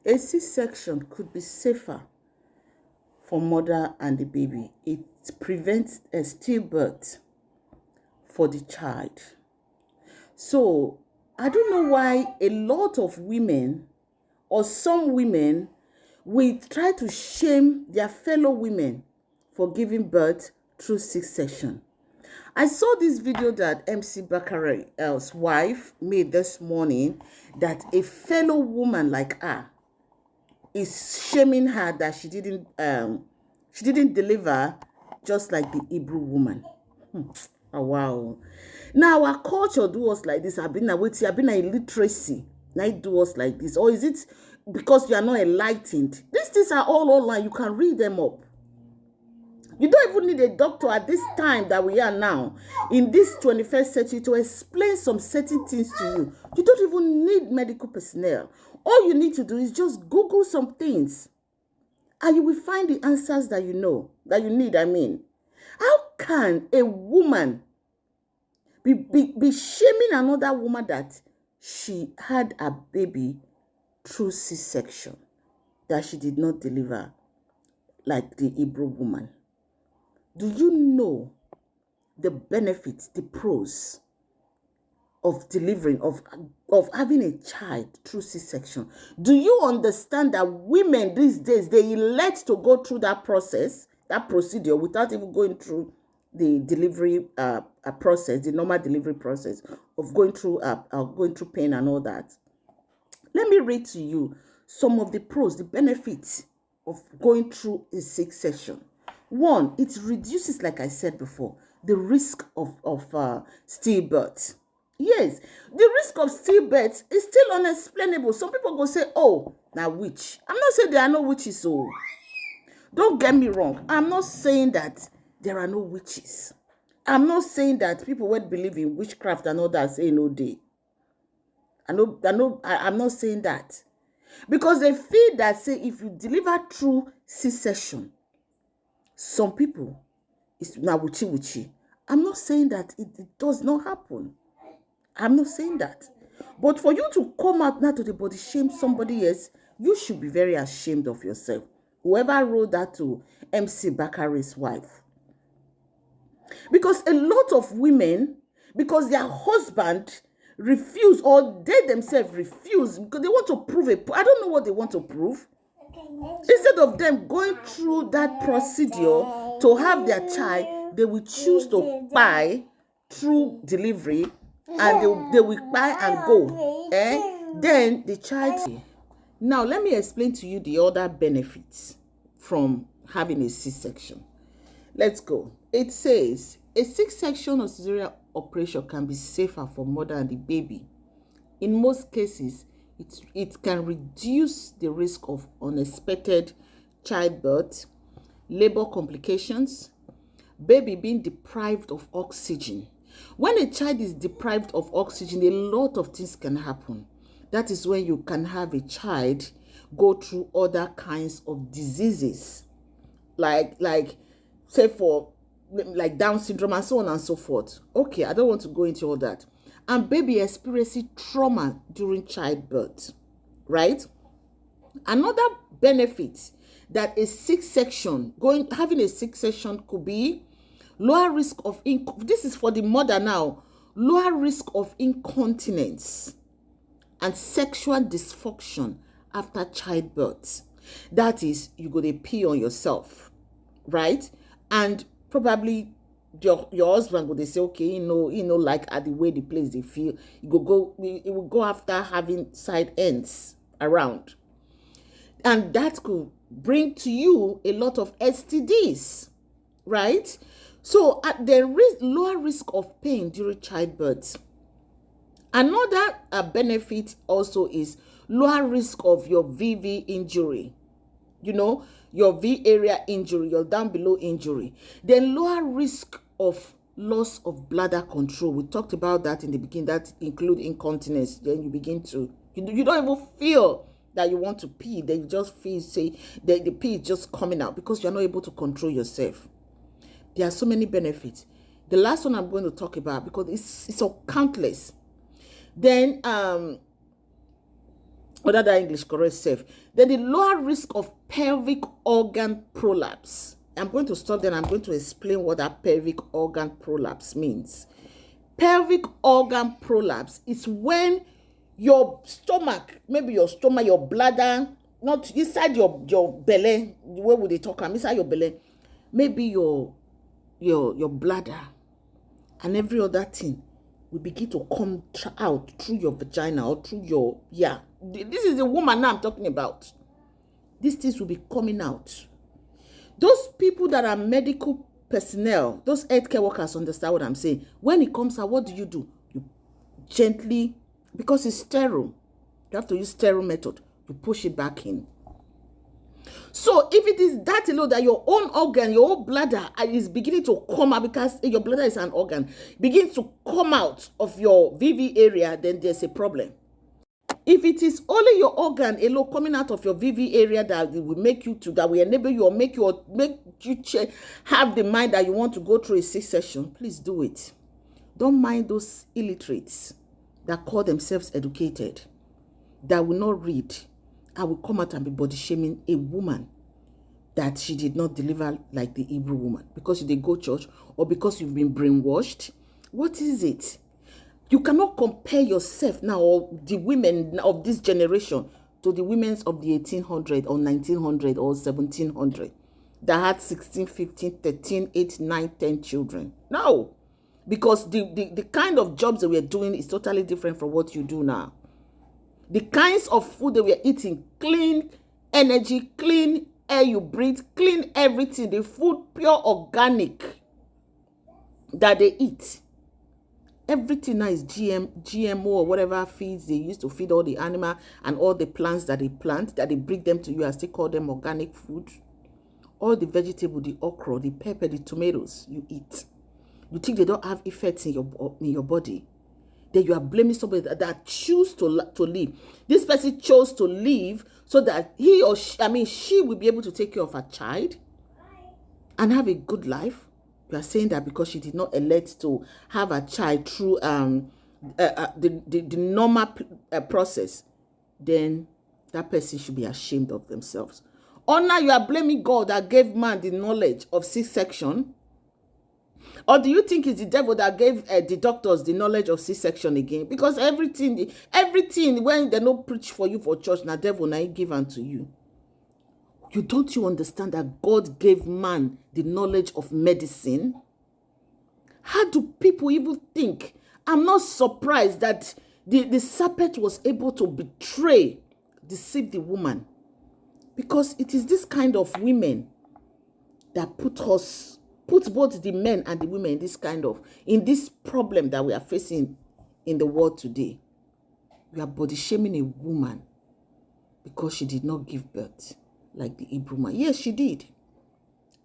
A C-section could be safer for mother and the baby. It prevents a stillbirth for the child. So I don't know why a lot of women or some women will try to shame their fellow women for giving birth through C-section. I saw this video that MC Bakari's wife made this morning, that a fellow woman like her is shaming her that she didn't deliver just like the Hebrew woman. Oh, wow. Now our culture do us like this. I've been illiteracy. Now it do us like this. Or is it because you are not enlightened? These things are all online. You can read them up. You don't even need a doctor at this time that we are now, in this 21st century, to explain some certain things to you. You don't even need medical personnel. All you need to do is just Google some things, and you will find the answers that you need. I mean, how can a woman be shaming another woman that she had a baby through C-section, that she did not deliver like the Hebrew woman? Do you know the benefits, the pros of delivering, of having a child through C-section? Do you understand that women these days, they elect to go through that process, that procedure, without even going through the delivery process, the normal delivery process of going through pain and all that? Let me read to you some of the pros, the benefits of going through a C-section. One, it reduces, like I said before, the risk of stillbirth. Yes, the risk of stillbirth is still unexplainable. Some people go say, oh, now witch. I'm not saying there are no witches, so don't get me wrong. I'm not saying that there are no witches. I'm not saying that people would believe in witchcraft and all that say no day. I'm not saying that. Because they feel that, say, if you deliver through C-section, some people, it's now witchy. I'm not saying that it does not happen. I'm not saying that. But for you to come out now to the body shame somebody else, you should be very ashamed of yourself. Whoever wrote that to MC Bakari's wife. Because a lot of women, because their husband refuse, or they themselves refuse, because they want to prove I don't know what they want to prove. Instead of them going through that procedure to have their child, they will choose to buy through delivery, and they will buy and go. Then the child. Now, let me explain to you the other benefits from having a C-section. Let's go. It says, a C-section or cesarean operation can be safer for mother and the baby. In most cases, it can reduce the risk of unexpected childbirth, labor complications, baby being deprived of oxygen. When a child is deprived of oxygen, a lot of things can happen. That is when you can have a child go through other kinds of diseases, like say for like Down syndrome and so on and so forth. Okay, I don't want to go into all that. And baby experiencing trauma during childbirth, right? Another benefit that a C-section, having a C-section could be lower risk of, this is for the mother now, lower risk of incontinence and sexual dysfunction after childbirth. That is, you go to pee on yourself, right? And probably your husband would say, okay, like at the way the place they feel, it will go after having side ends around, and that could bring to you a lot of STDs, right? So there is lower risk of pain during childbirth. Another benefit also is lower risk of your VV injury. Your V area injury, your down below injury. Then lower risk of loss of bladder control. We talked about that in the beginning. That include incontinence. Then you begin to, you don't even feel that you want to pee. Then you just feel, say, the pee is just coming out because you're not able to control yourself. There are so many benefits. The last one I'm going to talk about, because it's so countless. Then Other than English correct self. Then the lower risk of pelvic organ prolapse. I'm going to stop there and I'm going to explain what that pelvic organ prolapse means. Pelvic organ prolapse is when your stomach, maybe your stomach, your bladder, not inside your belly, where would they talk about? Inside your belly, maybe your bladder and every other thing will begin to come out through your vagina or through your, this is the woman now I'm talking about. These things will be coming out. Those people that are medical personnel, those healthcare workers understand what I'm saying. When it comes out, what do? You gently, because it's sterile, you have to use sterile method, you push it back in. So if it is that low that your own organ, your own bladder is beginning to come out, because your bladder is an organ, begins to come out of your VV area, then there's a problem. If it is only your organ alone coming out of your VV area that will make you to, that will enable you or make you have the mind that you want to go through a C-section, please do it. Don't mind those illiterates that call themselves educated, that will not read. I will come out and be body shaming a woman that she did not deliver like the Hebrew woman because you did go church or because you've been brainwashed. What is it? You cannot compare yourself now, or the women of this generation, to the women of the 1800 or 1900 or 1700 that had 16, 15, 13, 8, 9, 10 children. No, because the kind of jobs that we are doing is totally different from what you do now. The kinds of food that we are eating, clean energy, clean air you breathe, clean everything, the food, pure organic that they eat. Everything now is GMO or whatever feeds they used to feed all the animal and all the plants that they plant, that they bring them to you and still call them organic food. All the vegetable, the okra, the pepper, the tomatoes you eat. You think they don't have effects in your body. Then you are blaming somebody that choose to live. This person chose to live so that he or she will be able to take care of her child and have a good life. You are saying that because she did not elect to have a child through the normal process, then that person should be ashamed of themselves. Or now you are blaming God that gave man the knowledge of C-section. Or do you think it's the devil that gave the doctors the knowledge of C-section again? Because everything when they don't preach for you for church, now devil now give unto you. Don't you understand that God gave man the knowledge of medicine? How do people even think? I'm not surprised that the serpent was able to deceive the woman. Because it is this kind of women that put both the men and the women in this problem that we are facing in the world today. We are body shaming a woman because she did not give birth like the Hebrew woman. Yes, she did.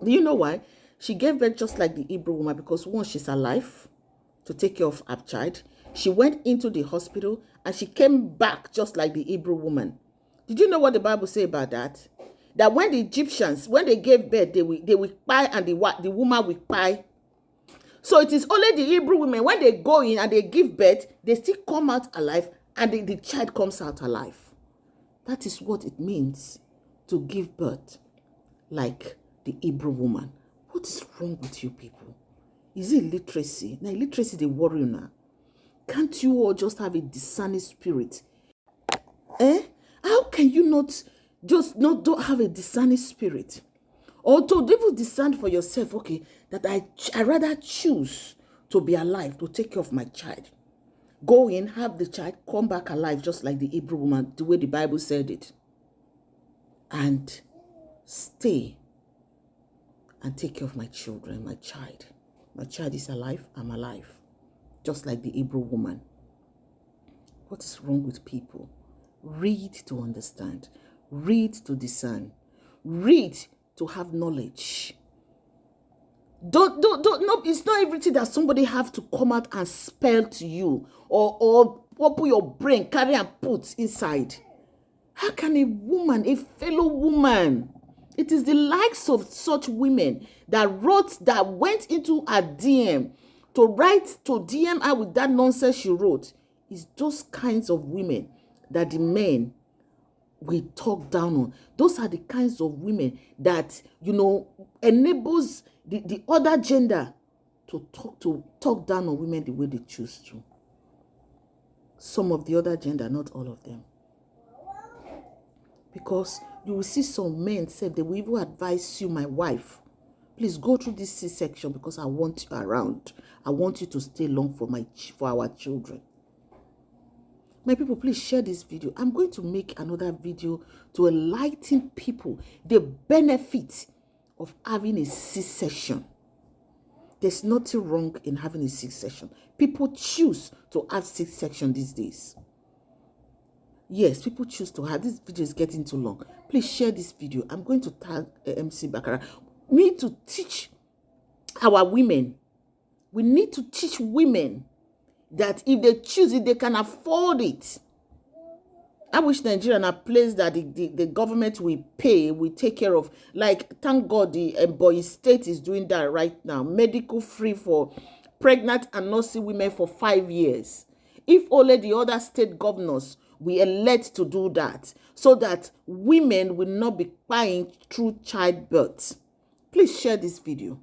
Do you know why? She gave birth just like the Hebrew woman because, one, she's alive to take care of her child. She went into the hospital and she came back just like the Hebrew woman. Did you know what the Bible says about that? That when the Egyptians, when they gave birth, they will cry and the woman will cry. So it is only the Hebrew women, when they go in and they give birth, they still come out alive and the child comes out alive. That is what it means to give birth like the Hebrew woman. What is wrong with you people? Is it illiteracy? Now, illiteracy, they worry now. Can't you all just have a discerning spirit? How can you not don't have a discerning spirit? Or to even discern for yourself, okay, that I rather choose to be alive, to take care of my child. Go in, have the child, come back alive, just like the Hebrew woman, the way the Bible said it. And stay and take care of my children, my child. My child is alive, I'm alive. Just like the Hebrew woman. What is wrong with people? Read to understand. Read to discern. Read to have knowledge. Don't no, it's not everything that somebody have to come out and spell to you or put your brain, carry and put inside. How can a woman, a fellow woman, it is the likes of such women that went into a DM to DM her with that nonsense she wrote. It's those kinds of women that the men we talk down on. Those are the kinds of women that, you know, enables the other gender to talk down on women the way they choose to. Some of the other gender, not all of them. Because you will see some men say they will even advise you, my wife, please go through this C-section because I want you around. I want you to stay long for our children. My people, please share this video. I'm going to make another video to enlighten people the benefit of having a C-section. There's nothing wrong in having a C-section. People choose to have C-section these days. Yes, people choose to have. This video is getting too long. Please share this video. I'm going to tag MC Bakara. We need to teach our women. We need to teach women that if they choose it, they can afford it. I wish Nigeria in a place that the government will pay, will take care of. Like, thank God the Ebonyi State is doing that right now. Medical free for pregnant and nursing women for 5 years. If only the other state governors will elect to do that, so that women will not be crying through childbirth. Please share this video.